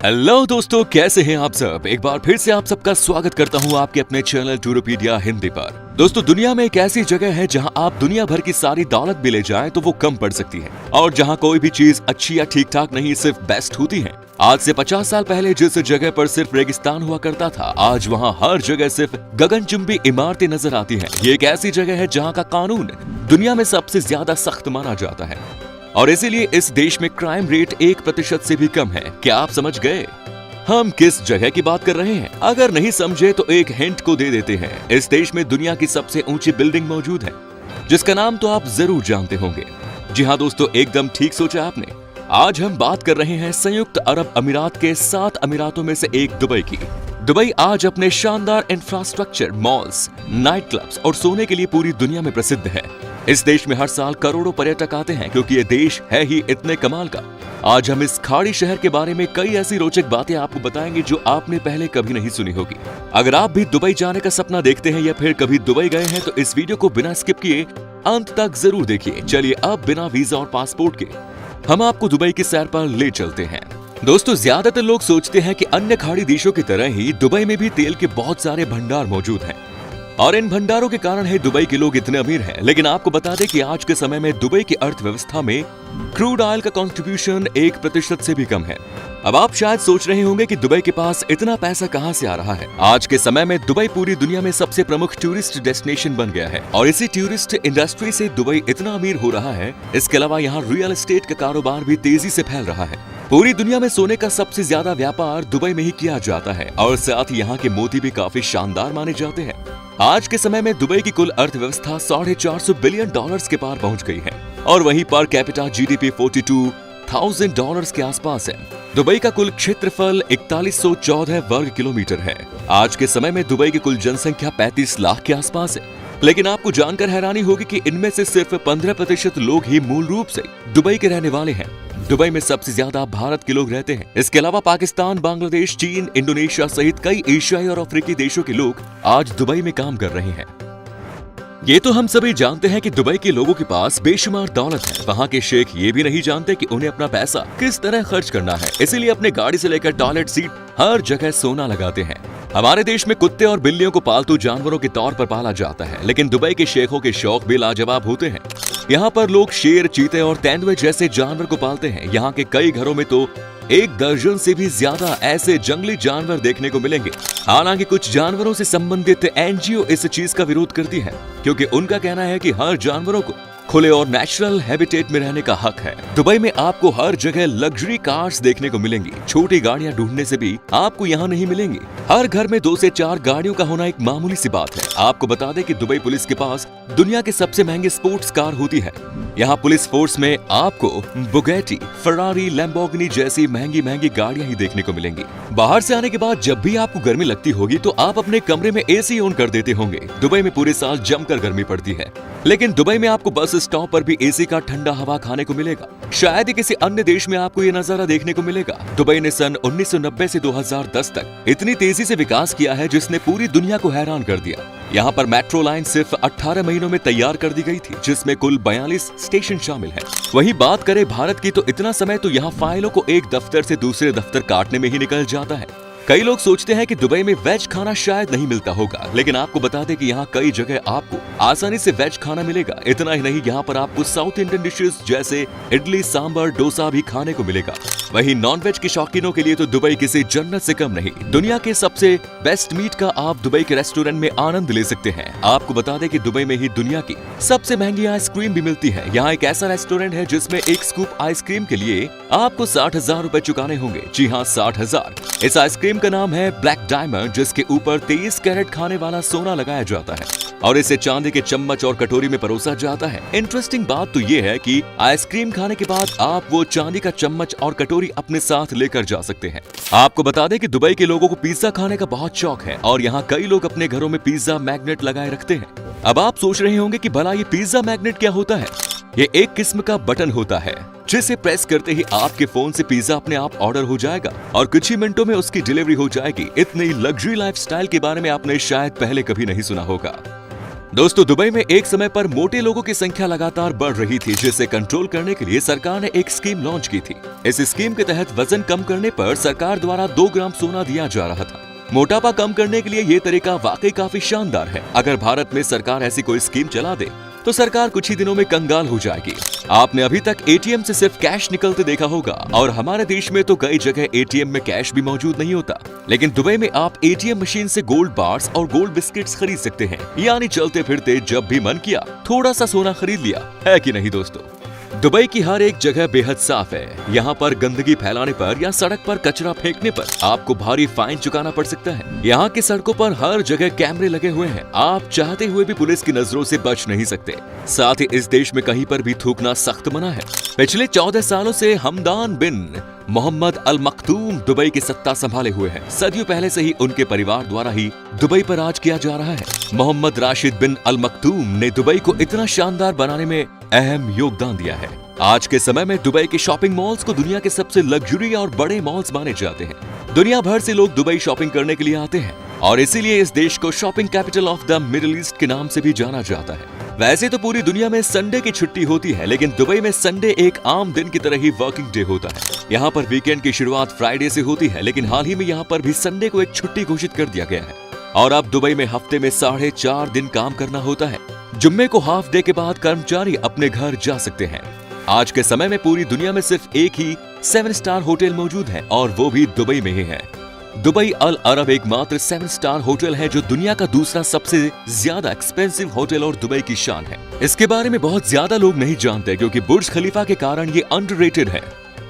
Hello दोस्तों, कैसे हैं आप सब। एक बार फिर से आप सबका स्वागत करता हूं आपके अपने चैनल टूरोपीडिया हिंदी पर। दोस्तों, दुनिया में एक ऐसी जगह है जहां आप दुनिया भर की सारी दौलत भी ले जाएं तो वो कम पड़ सकती है, और जहां कोई भी चीज अच्छी या ठीक ठाक नहीं सिर्फ बेस्ट होती है। आज से 50 साल पहले जिस जगह पर सिर्फ रेगिस्तान हुआ करता था, आज वहाँ हर जगह सिर्फ गगनचुंबी इमारतें नजर आती है। ये एक ऐसी जगह है जहाँ का कानून दुनिया में सबसे ज्यादा सख्त माना जाता है, और इसीलिए इस देश में क्राइम रेट 1% से भी कम है। क्या आप समझ गए हम किस जगह की बात कर रहे हैं? अगर नहीं समझे तो एक हिंट को दे देते हैं। इस देश में दुनिया की सबसे ऊंची बिल्डिंग मौजूद है, जिसका नाम तो आप जरूर जानते होंगे। जी हाँ दोस्तों, एकदम ठीक सोचा आपने। आज हम बात कर रहे हैं संयुक्त अरब अमीरात के 7 अमीरातों में से एक दुबई की। दुबई आज अपने शानदार इंफ्रास्ट्रक्चर, मॉल्स, नाइट क्लब्स और सोने के लिए पूरी दुनिया में प्रसिद्ध है। इस देश में हर साल करोड़ों पर्यटक आते हैं, क्योंकि ये देश है ही इतने कमाल का। आज हम इस खाड़ी शहर के बारे में कई ऐसी रोचक बातें आपको बताएंगे जो आपने पहले कभी नहीं सुनी होगी। अगर आप भी दुबई जाने का सपना देखते हैं या फिर कभी दुबई गए हैं तो इस वीडियो को बिना स्किप किए अंत तक जरूर देखिए। चलिए अब बिना वीजा और पासपोर्ट के हम आपको दुबई की सैर पर ले चलते हैं। दोस्तों, ज्यादातर लोग सोचते हैं कि अन्य खाड़ी देशों की तरह ही दुबई में भी तेल के बहुत सारे भंडार मौजूद हैं, और इन भंडारों के कारण ही दुबई के लोग इतने अमीर हैं। लेकिन आपको बता दें कि आज के समय में दुबई की अर्थव्यवस्था में क्रूड ऑयल का कंट्रीब्यूशन 1% से भी कम है। अब आप शायद सोच रहे होंगे कि दुबई के पास इतना पैसा कहां से आ रहा है। आज के समय में दुबई पूरी दुनिया में सबसे प्रमुख टूरिस्ट डेस्टिनेशन बन गया है, और इसी टूरिस्ट इंडस्ट्री से दुबई इतना अमीर हो रहा है। इसके अलावा यहाँ रियल एस्टेट का कारोबार भी तेजी से फैल रहा है। पूरी दुनिया में सोने का सबसे ज्यादा व्यापार दुबई में ही किया जाता है, और साथ ही यहाँ के मोती भी काफी शानदार माने जाते हैं। आज के समय में दुबई की कुल अर्थव्यवस्था $450 बिलियन के पार पहुंच गई है, और वहीं पर कैपिटा जीडीपी $42,000 के आसपास है। दुबई का कुल क्षेत्रफल 4114 वर्ग किलोमीटर है। आज के समय में दुबई की कुल जनसंख्या 35 लाख के आसपास है। लेकिन आपको जानकर हैरानी होगी कि इनमें से सिर्फ 15% लोग ही मूल रूप से दुबई के रहने वाले हैं। दुबई में सबसे ज्यादा भारत के लोग रहते हैं। इसके अलावा पाकिस्तान, बांग्लादेश, चीन, इंडोनेशिया सहित कई एशियाई और अफ्रीकी देशों के लोग आज दुबई में काम कर रहे हैं। ये तो हम सभी जानते हैं कि दुबई के लोगों के पास बेशुमार दौलत है। वहाँ के शेख ये भी नहीं जानते कि उन्हें अपना पैसा किस तरह खर्च करना है, इसीलिए अपने गाड़ी से लेकर टॉयलेट सीट हर जगह सोना लगाते हैं। हमारे देश में कुत्ते और बिल्लियों को पालतू जानवरों के तौर पर पाला जाता है, लेकिन दुबई के शेखों के शौक भी लाजवाब होते हैं। यहाँ पर लोग शेर, चीते और तेंदुए जैसे जानवर को पालते हैं। यहाँ के कई घरों में तो 1 दर्जन से भी ज्यादा ऐसे जंगली जानवर देखने को मिलेंगे। हालांकि कुछ जानवरों से संबंधित एनजीओ इस चीज का विरोध करती है, क्योंकि उनका कहना है कि हर जानवरों को खुले और नेचुरल हैबिटेट में रहने का हक है। दुबई में आपको हर जगह लग्जरी कार्स देखने को मिलेंगी। छोटी गाड़ियां ढूंढने से भी आपको यहाँ नहीं मिलेंगी। हर घर में 2 से 4 गाड़ियों का होना एक मामूली सी बात है। आपको बता दें कि दुबई पुलिस के पास दुनिया के सबसे महंगे स्पोर्ट्स कार होती है। यहाँ पुलिस फोर्स में आपको बुगैटी, फरारी, लैम्बोर्गिनी जैसी महंगी महंगी गाड़ियां ही देखने को मिलेंगी। बाहर से आने के बाद जब भी आपको गर्मी लगती होगी तो आप अपने कमरे में एसी ऑन कर देते होंगे। दुबई में पूरे साल जमकर गर्मी पड़ती है, लेकिन दुबई में आपको बस स्टॉप पर भी एसी का ठंडा हवा खाने को मिलेगा। शायद ही किसी अन्य देश में आपको ये नजारा देखने को मिलेगा। दुबई ने सन 1990 से 2010 तक इतनी तेजी से विकास किया है जिसने पूरी दुनिया को हैरान कर दिया। यहाँ पर मेट्रो लाइन सिर्फ 18 महीनों में तैयार कर दी गई थी, जिसमें कुल 42 स्टेशन शामिल हैं। वहीं बात करें भारत की तो इतना समय तो यहाँ फाइलों को एक दफ्तर से दूसरे दफ्तर काटने में ही निकल जाता है। कई लोग सोचते हैं कि दुबई में वेज खाना शायद नहीं मिलता होगा, लेकिन आपको बता दें कि यहाँ कई जगह आपको आसानी से वेज खाना मिलेगा। इतना ही नहीं, यहाँ पर आपको साउथ इंडियन डिशेस जैसे इडली, सांभर, डोसा भी खाने को मिलेगा। वहीं नॉनवेज के शौकीनों के लिए तो दुबई किसी जन्नत से कम नहीं। दुनिया के सबसे बेस्ट मीट का आप दुबई के रेस्टोरेंट में आनंद ले सकते हैं। आपको बता दें कि दुबई में ही दुनिया की सबसे महंगी आइसक्रीम भी मिलती है। यहाँ एक ऐसा रेस्टोरेंट है जिसमें एक स्कूप आइसक्रीम के लिए आपको 60,000 रुपए चुकाने होंगे। जी हाँ, 60,000। इस आइसक्रीम का नाम है ब्लैक डायमंड, जिसके ऊपर 23 कैरेट खाने वाला सोना लगाया जाता है, और इसे चांदी के चम्मच और कटोरी में परोसा जाता है। इंटरेस्टिंग बात तो ये है कि आइसक्रीम खाने के बाद आप वो चांदी का चम्मच और कटोरी अपने साथ लेकर जा सकते हैं। आपको बता दें कि दुबई के लोगों को पिज्जा खाने का बहुत शौक है, और यहाँ कई लोग अपने घरों में पिज्जा मैग्नेट लगाए रखते हैं। अब आप सोच रहे होंगे कि भला ये पिज्जा मैग्नेट क्या होता है। ये एक किस्म का बटन होता है जिसे प्रेस करते ही आपके फोन से पिज्जा अपने आप ऑर्डर हो जाएगा और कुछ ही मिनटों में उसकी डिलीवरी हो जाएगी। इतनी लग्जरी लाइफस्टाइल के बारे में आपने शायद पहले कभी नहीं सुना होगा। दोस्तों, दुबई में एक समय पर मोटे लोगों की संख्या लगातार बढ़ रही थी, जिसे कंट्रोल करने के लिए सरकार ने एक स्कीम लॉन्च की थी। इस स्कीम के तहत वजन कम करने पर सरकार द्वारा 2 ग्राम सोना दिया जा रहा था। मोटापा कम करने के लिए ये तरीका वाकई काफी शानदार है। अगर भारत में सरकार ऐसी कोई स्कीम चला दे तो सरकार कुछ ही दिनों में कंगाल हो जाएगी। आपने अभी तक एटीएम से सिर्फ कैश निकलते देखा होगा, और हमारे देश में तो कई जगह एटीएम में कैश भी मौजूद नहीं होता। लेकिन दुबई में आप एटीएम मशीन से गोल्ड बार्स और गोल्ड बिस्किट्स खरीद सकते हैं, यानी चलते फिरते जब भी मन किया थोड़ा सा सोना खरीद लिया, है कि नहीं दोस्तों। दुबई की हर एक जगह बेहद साफ है। यहाँ पर गंदगी फैलाने पर या सड़क पर कचरा फेंकने पर आपको भारी फाइन चुकाना पड़ सकता है। यहाँ की सड़कों पर हर जगह कैमरे लगे हुए हैं, आप चाहते हुए भी पुलिस की नजरों से बच नहीं सकते। साथ ही इस देश में कहीं पर भी थूकना सख्त मना है। पिछले 14 सालों से हमदान बिन मोहम्मद अल मखदूम दुबई की सत्ता संभाले हुए हैं। सदियों पहले से ही उनके परिवार द्वारा ही दुबई पर राज किया जा रहा है। मोहम्मद राशिद बिन अल मखदूम ने दुबई को इतना शानदार बनाने में अहम योगदान दिया है। आज के समय में दुबई के शॉपिंग मॉल्स को दुनिया के सबसे लग्जरी और बड़े मॉल्स माने जाते हैं। दुनिया भर से लोग दुबई शॉपिंग करने के लिए आते हैं, और इसीलिए इस देश को shopping capital of the middle east के नाम से भी जाना जाता है। वैसे तो पूरी दुनिया में संडे की छुट्टी होती है, लेकिन दुबई में संडे एक आम दिन की तरह ही वर्किंग डे होता है। यहाँ पर वीकेंड की शुरुआत फ्राइडे से होती है, लेकिन हाल ही में यहाँ पर भी संडे को एक छुट्टी घोषित कर दिया गया है। और अब दुबई में हफ्ते में 4.5 दिन काम करना होता है। जुम्मे को हाफ डे के बाद कर्मचारी अपने घर जा सकते हैं। आज के समय में पूरी दुनिया में सिर्फ एक ही 7 स्टार होटल मौजूद है, और वो भी दुबई में ही है। दुबई अल अरब एकमात्र 7 स्टार होटल है जो दुनिया का दूसरा सबसे ज्यादा एक्सपेंसिव होटल और दुबई की शान है। इसके बारे में बहुत ज्यादा लोग नहीं जानते, क्योंकि बुर्ज खलीफा के कारण ये अंडररेटेड है।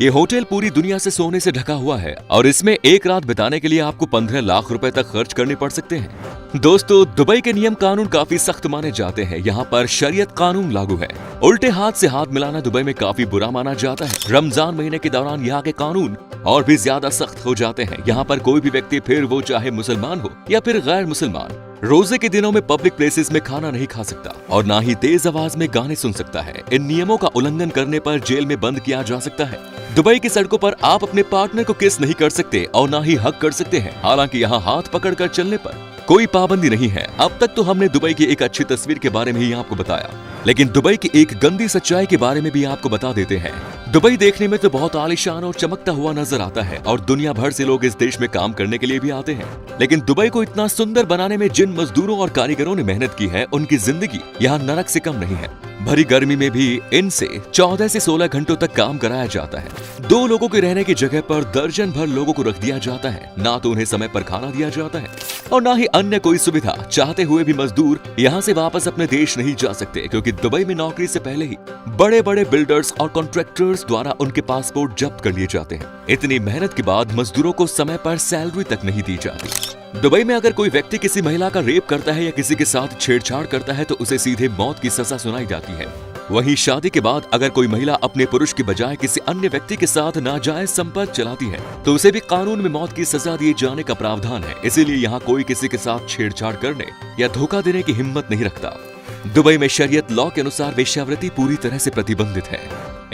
ये होटल पूरी दुनिया से सोने से ढका हुआ है, और इसमें एक रात बिताने के लिए आपको 15 लाख रुपए तक खर्च करने पड़ सकते हैं। दोस्तों, दुबई के नियम कानून काफी सख्त माने जाते हैं। यहाँ पर शरीयत कानून लागू है। उल्टे हाथ से हाथ मिलाना दुबई में काफी बुरा माना जाता है। रमजान महीने के दौरान यहाँ के कानून और भी ज्यादा सख्त हो जाते हैं। यहाँ पर कोई भी व्यक्ति, फिर वो चाहे मुसलमान हो या फिर गैर मुसलमान, रोजे के दिनों में पब्लिक प्लेसेस में खाना नहीं खा सकता, और ना ही तेज आवाज में गाने सुन सकता है। इन नियमों का उल्लंघन करने पर जेल में बंद किया जा सकता है। दुबई की सड़कों पर आप अपने पार्टनर को किस नहीं कर सकते और ना ही हक कर सकते हैं। हालांकि यहाँ हाथ पकड़कर चलने पर कोई पाबंदी नहीं है। अब तक तो हमने दुबई की एक अच्छी तस्वीर के बारे में ही आपको बताया, लेकिन दुबई की एक गंदी सच्चाई के बारे में भी आपको बता देते हैं। दुबई देखने में तो बहुत आलीशान और चमकता हुआ नजर आता है, और दुनिया भर से लोग इस देश में काम करने के लिए भी आते हैं। लेकिन दुबई को इतना सुंदर बनाने में जिन मजदूरों और कारीगरों ने मेहनत की है, उनकी जिंदगी यहाँ नरक से कम नहीं है। भरी गर्मी में भी इनसे 14 से 16 घंटों तक काम कराया जाता है। 2 लोगों के रहने की जगह पर दर्जन भर लोगों को रख दिया जाता है। ना तो उन्हें समय पर खाना दिया जाता है, और ना ही अन्य कोई सुविधा। चाहते हुए भी मजदूर यहाँ से वापस अपने देश नहीं जा सकते, क्योंकि दुबई में नौकरी से पहले ही बड़े बड़े बिल्डर्स और कॉन्ट्रैक्टर्स द्वारा उनके पासपोर्ट जब्त कर लिए जाते हैं। इतनी मेहनत के बाद मजदूरों को समय पर सैलरी तक नहीं दी जाती। दुबई में अगर कोई व्यक्ति किसी महिला का रेप करता है या किसी के साथ छेड़छाड़ करता है, तो उसे सीधे मौत की सजा सुनाई जाती है। वहीं शादी के बाद अगर कोई महिला अपने पुरुष की बजाय किसी अन्य व्यक्ति के साथ नाजायज संपर्क चलाती है, तो उसे भी कानून में मौत की सजा दिए जाने का प्रावधान है। इसीलिए यहाँ कोई किसी के साथ छेड़छाड़ करने या धोखा देने की हिम्मत नहीं रखता। दुबई में शरीयत लॉ के अनुसार वेश्यावृत्ति पूरी तरह से प्रतिबंधित है।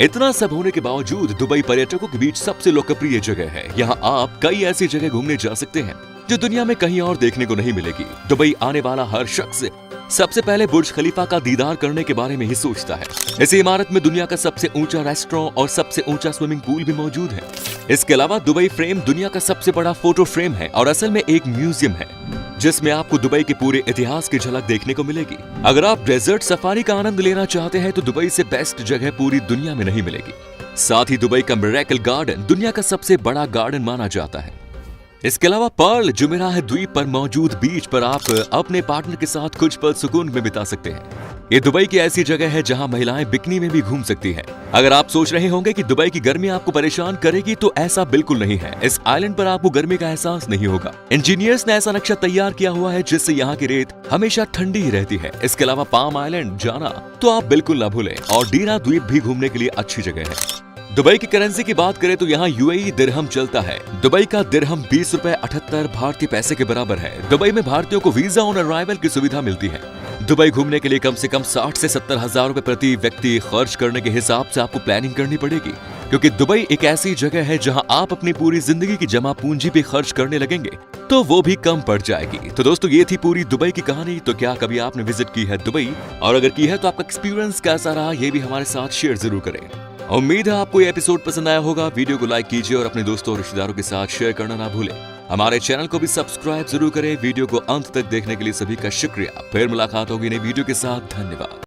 इतना सब होने के बावजूद दुबई पर्यटकों के बीच सबसे लोकप्रिय जगह है। यहाँ आप कई ऐसी जगह घूमने जा सकते हैं जो दुनिया में कहीं और देखने को नहीं मिलेगी। दुबई आने वाला हर शख्स सबसे पहले बुर्ज खलीफा का दीदार करने के बारे में ही सोचता है। इस इमारत में दुनिया का सबसे ऊंचा रेस्टोरेंट और सबसे ऊंचा स्विमिंग पूल भी मौजूद है। इसके अलावा दुबई फ्रेम दुनिया का सबसे बड़ा फोटो फ्रेम है, और असल में एक म्यूजियम है जिसमें आपको दुबई के पूरे इतिहास की झलक देखने को मिलेगी। अगर आप डेजर्ट सफारी का आनंद लेना चाहते हैं, तो दुबई से बेस्ट जगह पूरी दुनिया में नहीं मिलेगी। साथ ही दुबई का मिरेकल गार्डन दुनिया का सबसे बड़ा गार्डन माना जाता है। इसके अलावा पर्ल जुमेराह द्वीप पर मौजूद बीच पर आप अपने पार्टनर के साथ कुछ पल सुकून में बिता सकते हैं। ये दुबई की ऐसी जगह है जहां महिलाएं बिकनी में भी घूम सकती हैं। अगर आप सोच रहे होंगे कि दुबई की गर्मी आपको परेशान करेगी, तो ऐसा बिल्कुल नहीं है। इस आइलैंड पर आपको गर्मी का एहसास नहीं होगा। इंजीनियर्स ने ऐसा नक्शा तैयार किया हुआ है जिससे यहाँ की रेत हमेशा ठंडी ही रहती है। इसके अलावा पाम आइलैंड जाना तो आप बिल्कुल न भूलें, और डीरा द्वीप भी घूमने के लिए अच्छी जगह है। दुबई की करेंसी की बात करें तो यहाँ यूएई दिरहम चलता है। दुबई का दिरहम 20 रुपए 78 भारतीय पैसे के बराबर है। दुबई में भारतीयों को वीजा ऑन अराइवल की सुविधा मिलती है। दुबई घूमने के लिए कम से कम 60 से 70 हजार रुपए प्रति व्यक्ति खर्च करने के हिसाब से आपको प्लानिंग करनी पड़ेगी। क्योंकि दुबई एक ऐसी जगह है जहां आप अपनी पूरी जिंदगी की जमा पूंजी पे खर्च करने लगेंगे तो वो भी कम पड़ जाएगी। तो दोस्तों ये थी पूरी दुबई की कहानी। तो क्या कभी आपने विजिट की है दुबई, और अगर की है तो आपका एक्सपीरियंस कैसा रहा ये भी हमारे साथ शेयर जरूर करें। उम्मीद है आपको ये एपिसोड पसंद आया होगा। वीडियो को लाइक कीजिए और अपने दोस्तों और रिश्तेदारों के साथ शेयर करना ना भूलें। हमारे चैनल को भी सब्सक्राइब जरूर करें। वीडियो को अंत तक देखने के लिए सभी का शुक्रिया। फिर मुलाकात होगी नई वीडियो के साथ। धन्यवाद।